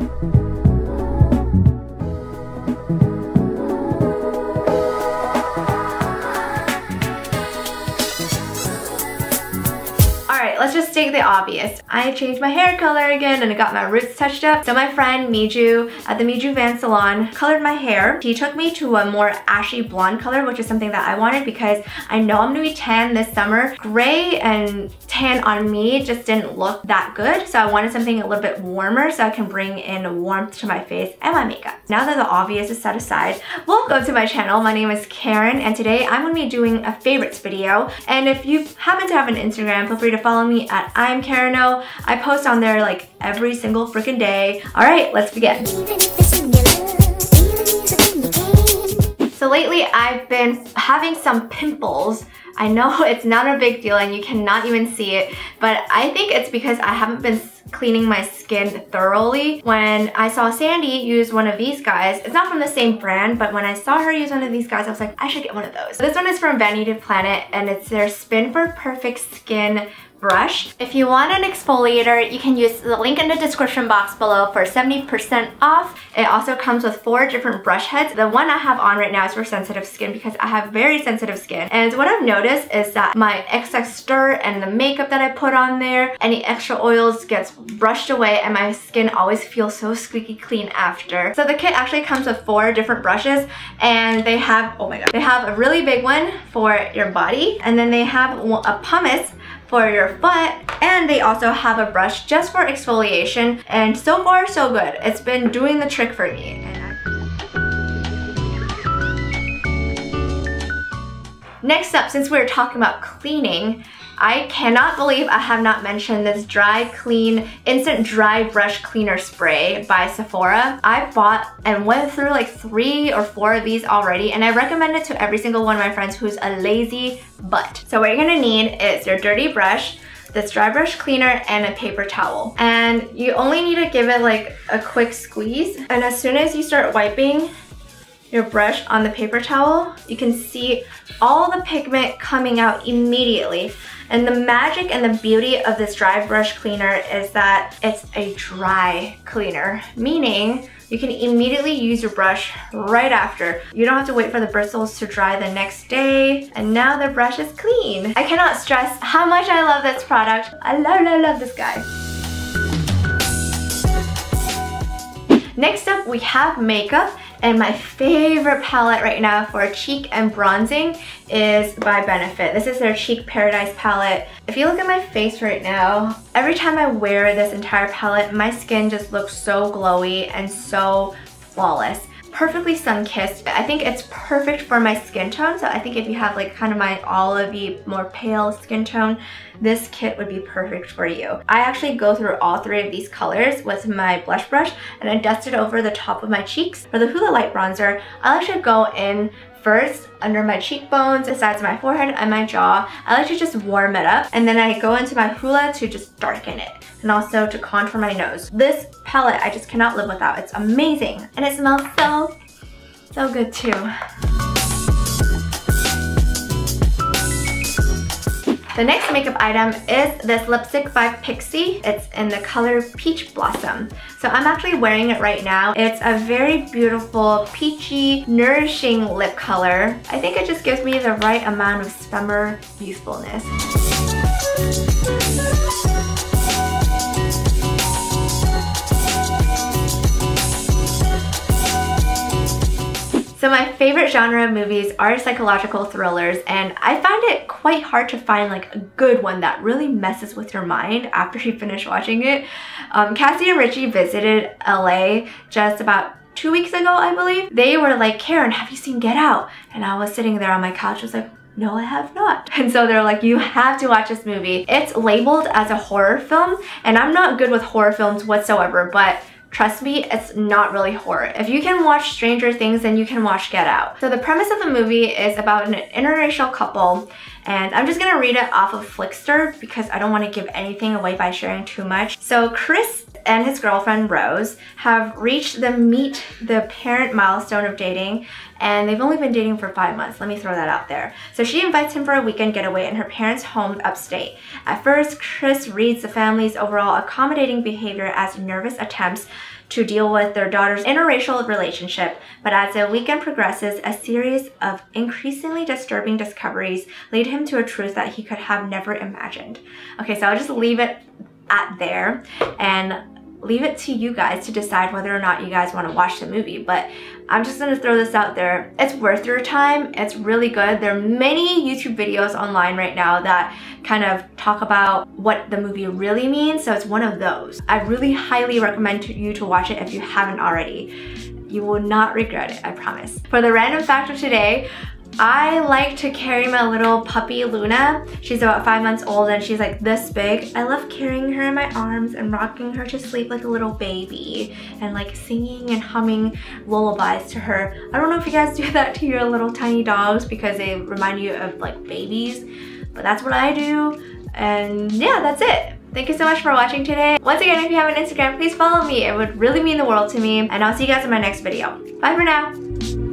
Alright, let's just state the obvious. I changed my hair color again and I got my roots touched up. So my friend Miju at the Miju Van Salon colored my hair. She took me to a more ashy blonde color, which is something that I wanted because I know I'm gonna be tan this summer. Gray and tan on me just didn't look that good. So I wanted something a little bit warmer so I can bring in warmth to my face and my makeup. Now that the obvious is set aside, welcome to my channel. My name is Karen and today I'm gonna be doing a favorites video. And if you happen to have an Instagram, feel free to follow me at IAMKARENO. I post on there like every single freaking day. Alright, let's begin. So lately I've been having some pimples. I know it's not a big deal and you cannot even see it, but I think it's because I haven't been cleaning my skin thoroughly. When I saw Sandy use one of these guys, it's not from the same brand, but when I saw her use one of these guys, I was like, I should get one of those. This one is from Vanity Planet and it's their Spin for Perfect Skin brush. If you want an exfoliator, you can use the link in the description box below for 70% off. It also comes with 4 different brush heads. The one I have on right now is for sensitive skin because I have very sensitive skin. And what I've noticed is that my excess dirt and the makeup that I put on there, any extra oils gets brushed away and my skin always feels so squeaky clean after. So the kit actually comes with 4 different brushes and they have, oh my god, they have a really big one for your body and then they have a pumice for your foot, and they also have a brush just for exfoliation, and so far so good. It's been doing the trick for me. Next up, since we're talking about cleaning, I cannot believe I have not mentioned this Dry Clean Instant Dry Brush Cleaner Spray by Sephora. I bought and went through like 3 or 4 of these already, and I recommend it to every single one of my friends who's a lazy butt. So what you're gonna need is your dirty brush, this dry brush cleaner, and a paper towel. And you only need to give it like a quick squeeze. And as soon as you start wiping your brush on the paper towel, you can see all the pigment coming out immediately. And the magic and the beauty of this dry brush cleaner is that it's a dry cleaner, meaning you can immediately use your brush right after. You don't have to wait for the bristles to dry the next day, and now the brush is clean. I cannot stress how much I love this product. I love this guy. Next up, we have makeup. And my favorite palette right now for cheek and bronzing is by Benefit. This is their Cheek Paradise palette. If you look at my face right now, every time I wear this entire palette, my skin just looks so glowy and so flawless. Perfectly sun-kissed. I think it's perfect for my skin tone, so I think if you have like kind of my olivey, more pale skin tone, this kit would be perfect for you. I actually go through all 3 of these colors with my blush brush and I dust it over the top of my cheeks. For the Hoola Light Bronzer, I like to go in first under my cheekbones, the sides of my forehead, and my jaw. I like to just warm it up, and then I go into my Hoola to just darken it, and also to contour my nose. This palette I just cannot live without. It's amazing, and it smells so good too. The next makeup item is this lipstick by Pixie. It's in the color Peach Blossom. So I'm actually wearing it right now. It's a very beautiful, peachy, nourishing lip color. I think it just gives me the right amount of summer youthfulness. So my favorite genre of movies are psychological thrillers, and I find it quite hard to find like a good one that really messes with your mind after you finish watching it. Cassie and Richie visited LA just about 2 weeks ago, I believe. They were like, Karen, have you seen Get Out? And I was sitting there on my couch, I was like, no, I have not. And so they're like, you have to watch this movie. It's labeled as a horror film, and I'm not good with horror films whatsoever, but trust me, it's not really horror. If you can watch Stranger Things, then you can watch Get Out. So the premise of the movie is about an interracial couple, and I'm just gonna read it off of Flickster because I don't want to give anything away by sharing too much. So Chris and his girlfriend Rose have reached the meet the parent milestone of dating, and they've only been dating for 5 months. Let me throw that out there. So she invites him for a weekend getaway in her parents' home upstate. At first, Chris reads the family's overall accommodating behavior as nervous attempts to deal with their daughter's interracial relationship, but as the weekend progresses, a series of increasingly disturbing discoveries lead him to a truth that he could have never imagined. Okay, so I'll just leave it at there and leave it to you guys to decide whether or not you guys want to watch the movie, but I'm just going to throw this out there. It's worth your time. It's really good. There are many YouTube videos online right now that kind of talk about what the movie really means, so it's one of those. I really highly recommend you to watch it if you haven't already. You will not regret it, I promise. For the random fact of today, I like to carry my little puppy Luna. She's about 5 months old and she's like this big. I love carrying her in my arms and rocking her to sleep like a little baby and like singing and humming lullabies to her. I don't know if you guys do that to your little tiny dogs because they remind you of like babies, but that's what I do. And yeah, that's it. Thank you so much for watching today. Once again, if you have an Instagram, please follow me. It would really mean the world to me. And I'll see you guys in my next video. Bye for now.